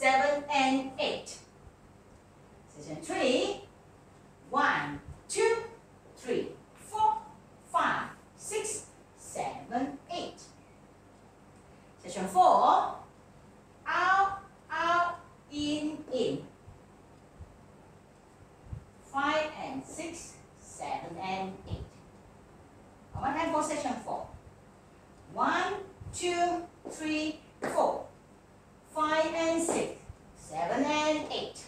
7, and 8. Section 3. 1, 2, 3, 4, 5, 6, 7, 8. Section 4. Out, out, in, in. 5 and 6, 7 and 8. One time for section 4. 1, 2, 3, 4, 5 and 6, 7 and 8.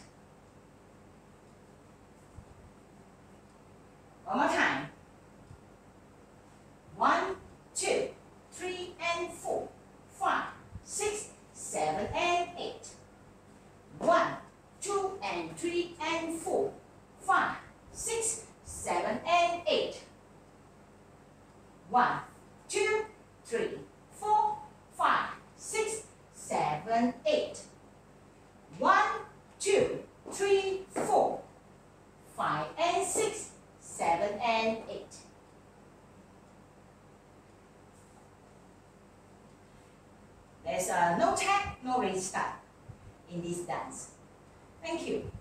One more time. 1, 2, 3 and 4, 5, 6, 7 and 8. 1, 2 and 3 and 4, 5, 6, 7 and 8. 1, 2, 3, 4, 5, 6, 7, 8. 1, 2, 3, 4, 5 and 6, 7 and 8. There's no tap, no restart in this dance. Thank you.